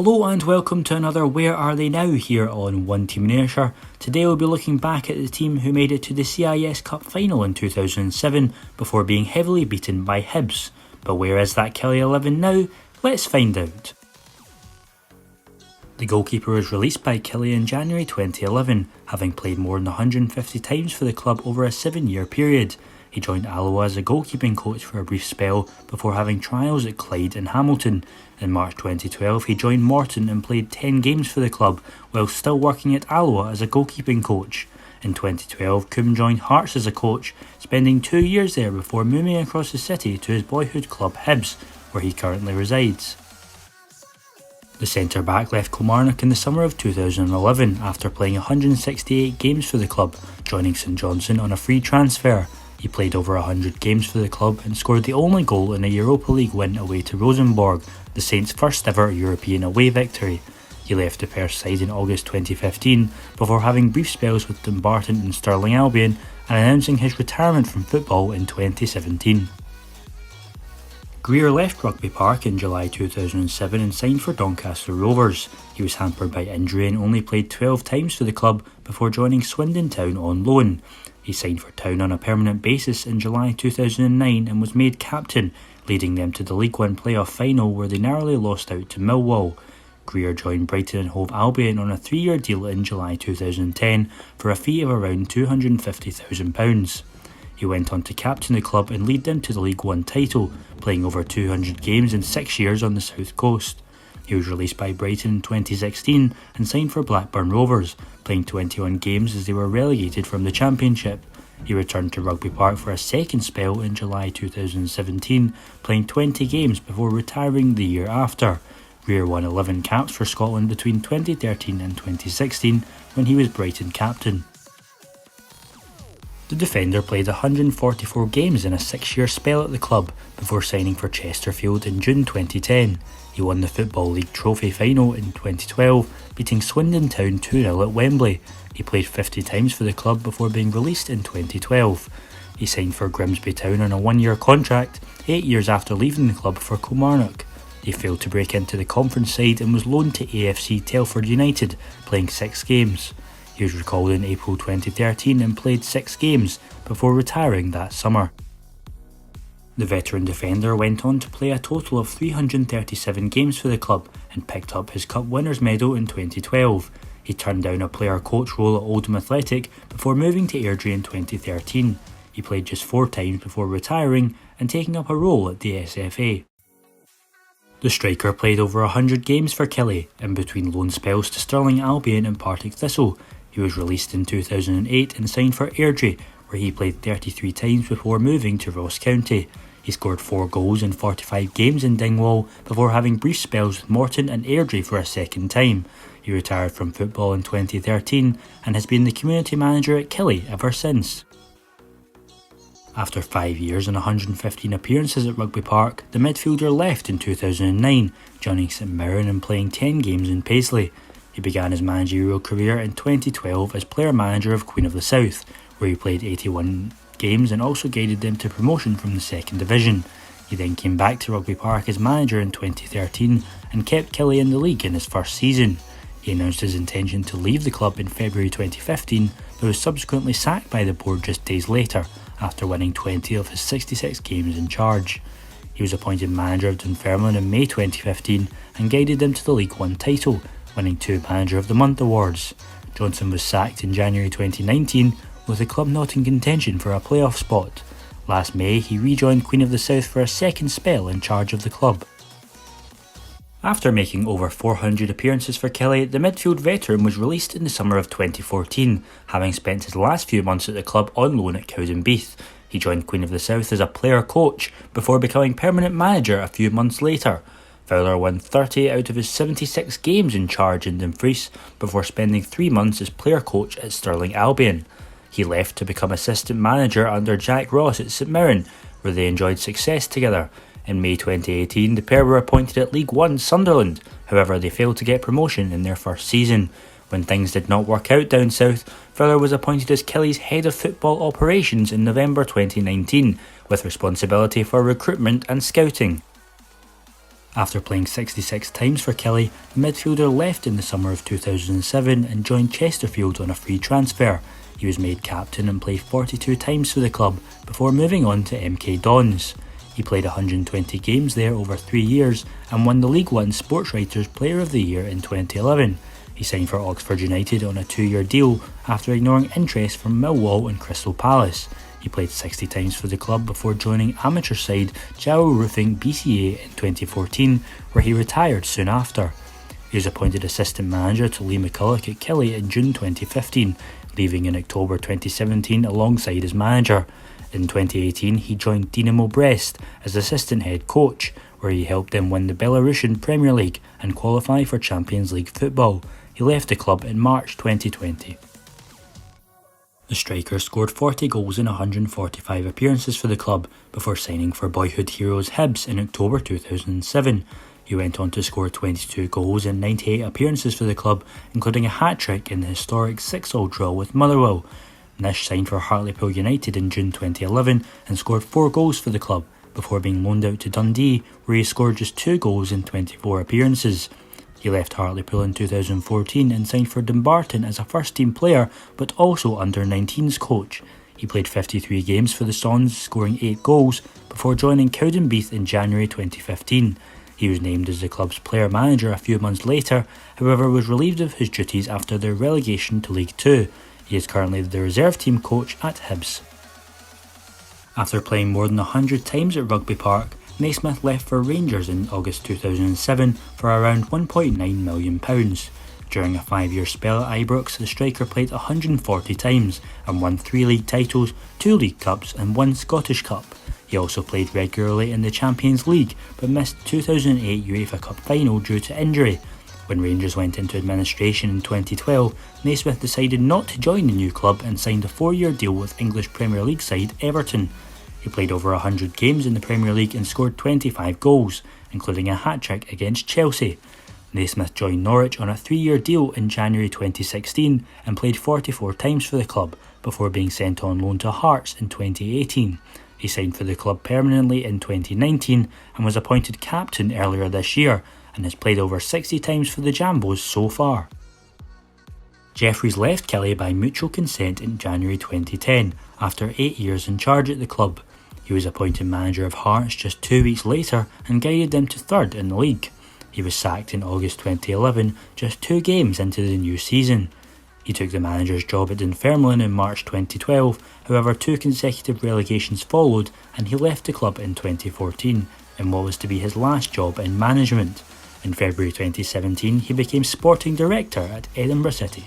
Hello and welcome to another Where Are They Now here on One Team Inertia. Today we'll be looking back at the team who made it to the CIS Cup final in 2007 before being heavily beaten by Hibs. But where is that Killie 11 now? Let's find out. The goalkeeper was released by Killie in January 2011, having played more than 150 times for the club over a 7-year period. He joined Alloa as a goalkeeping coach for a brief spell before having trials at Clyde and Hamilton. In March 2012 he joined Morton and played 10 games for the club while still working at Alloa as a goalkeeping coach. In 2012 Coombe joined Hearts as a coach, spending 2 years there before moving across the city to his boyhood club Hibs, where he currently resides. The centre-back left Kilmarnock in the summer of 2011 after playing 168 games for the club, joining St Johnstone on a free transfer. He played over 100 games for the club and scored the only goal in a Europa League win away to Rosenborg, the Saints' first ever European away victory. He left the Perth side in August 2015 before having brief spells with Dumbarton and Stirling Albion and announcing his retirement from football in 2017. Greer left Rugby Park in July 2007 and signed for Doncaster Rovers. He was hampered by injury and only played 12 times for the club before joining Swindon Town on loan. He signed for Town on a permanent basis in July 2009 and was made captain, leading them to the League One playoff final where they narrowly lost out to Millwall. Greer joined Brighton and Hove Albion on a 3-year deal in July 2010 for a fee of around £250,000. He went on to captain the club and lead them to the League One title, playing over 200 games in 6 years on the south coast. He was released by Brighton in 2016 and signed for Blackburn Rovers, playing 21 games as they were relegated from the Championship. He returned to Rugby Park for a second spell in July 2017, playing 20 games before retiring the year after. Greer won 11 caps for Scotland between 2013 and 2016 when he was Brighton captain. The defender played 144 games in a 6-year spell at the club before signing for Chesterfield in June 2010. He won the Football League Trophy final in 2012, beating Swindon Town 2-0 at Wembley. He played 50 times for the club before being released in 2012. He signed for Grimsby Town on a 1-year contract, 8 years after leaving the club for Kilmarnock. He failed to break into the conference side and was loaned to AFC Telford United, playing 6 games. He was recalled in April 2013 and played 6 games before retiring that summer. The veteran defender went on to play a total of 337 games for the club and picked up his Cup Winners' Medal in 2012. He turned down a player-coach role at Oldham Athletic before moving to Airdrie in 2013. He played just 4 times before retiring and taking up a role at the SFA. The striker played over 100 games for Killie, in between loan spells to Stirling Albion and Partick Thistle. He was released in 2008 and signed for Airdrie, where he played 33 times before moving to Ross County. He scored 4 goals in 45 games in Dingwall before having brief spells with Morton and Airdrie for a second time. He retired from football in 2013 and has been the community manager at Killie ever since. After 5 years and 115 appearances at Rugby Park, the midfielder left in 2009, joining St Mirren and playing 10 games in Paisley. He began his managerial career in 2012 as player manager of Queen of the South, where he played 81 games and also guided them to promotion from the 2nd Division. He then came back to Rugby Park as manager in 2013 and kept Killie in the league in his first season. He announced his intention to leave the club in February 2015 but was subsequently sacked by the board just days later after winning 20 of his 66 games in charge. He was appointed manager of Dunfermline in May 2015 and guided them to the League One title, winning 2 Manager of the Month awards. Johnson was sacked in January 2019 with the club not in contention for a playoff spot. Last May he rejoined Queen of the South for a second spell in charge of the club. After making over 400 appearances for Killie, the midfield veteran was released in the summer of 2014, having spent his last few months at the club on loan at Cowdenbeath. He joined Queen of the South as a player coach before becoming permanent manager a few months later. Fowler won 30 out of his 76 games in charge in Dumfries before spending 3 months as player coach at Stirling Albion. He left to become assistant manager under Jack Ross at St Mirren, where they enjoyed success together. In May 2018, the pair were appointed at League One Sunderland, however they failed to get promotion in their first season. When things did not work out down south, Fowler was appointed as Killie's head of football operations in November 2019, with responsibility for recruitment and scouting. After playing 66 times for Killie, the midfielder left in the summer of 2007 and joined Chesterfield on a free transfer. He was made captain and played 42 times for the club before moving on to MK Dons. He played 120 games there over 3 years and won the League One Sportswriters Player of the Year in 2011. He signed for Oxford United on a 2-year deal after ignoring interest from Millwall and Crystal Palace. He played 60 times for the club before joining amateur side Jarrow Roofing BCA in 2014, where he retired soon after. He was appointed assistant manager to Lee McCulloch at Killie in June 2015, leaving in October 2017 alongside his manager. In 2018 he joined Dinamo Brest as assistant head coach, where he helped them win the Belarusian Premier League and qualify for Champions League football. He left the club in March 2020. The striker scored 40 goals in 145 appearances for the club before signing for boyhood heroes Hibs in October 2007. He went on to score 22 goals in 98 appearances for the club, including a hat-trick in the historic 6-6 draw with Motherwell. Nish signed for Hartlepool United in June 2011 and scored 4 goals for the club before being loaned out to Dundee, where he scored just 2 goals in 24 appearances. He left Hartlepool in 2014 and signed for Dumbarton as a first-team player, but also under-19s coach. He played 53 games for the Swans, scoring 8 goals, before joining Cowdenbeath in January 2015. He was named as the club's player-manager a few months later, however was relieved of his duties after their relegation to League 2. He is currently the reserve team coach at Hibs. After playing more than 100 times at Rugby Park, Naismith left for Rangers in August 2007 for around £1.9 million. During a 5-year spell at Ibrox, the striker played 140 times and won 3 league titles, 2 League Cups and 1 Scottish Cup. He also played regularly in the Champions League but missed 2008 UEFA Cup final due to injury. When Rangers went into administration in 2012, Naismith decided not to join the new club and signed a 4-year deal with English Premier League side Everton. He played over 100 games in the Premier League and scored 25 goals, including a hat-trick against Chelsea. Naismith joined Norwich on a 3-year deal in January 2016 and played 44 times for the club before being sent on loan to Hearts in 2018. He signed for the club permanently in 2019 and was appointed captain earlier this year and has played over 60 times for the Jambos so far. Jeffries left Killie by mutual consent in January 2010 after 8 years in charge at the club. He was appointed manager of Hearts just 2 weeks later and guided them to 3rd in the league. He was sacked in August 2011, just 2 games into the new season. He took the manager's job at Dunfermline in March 2012, however 2 consecutive relegations followed and he left the club in 2014 in what was to be his last job in management. In February 2017 he became sporting director at Edinburgh City.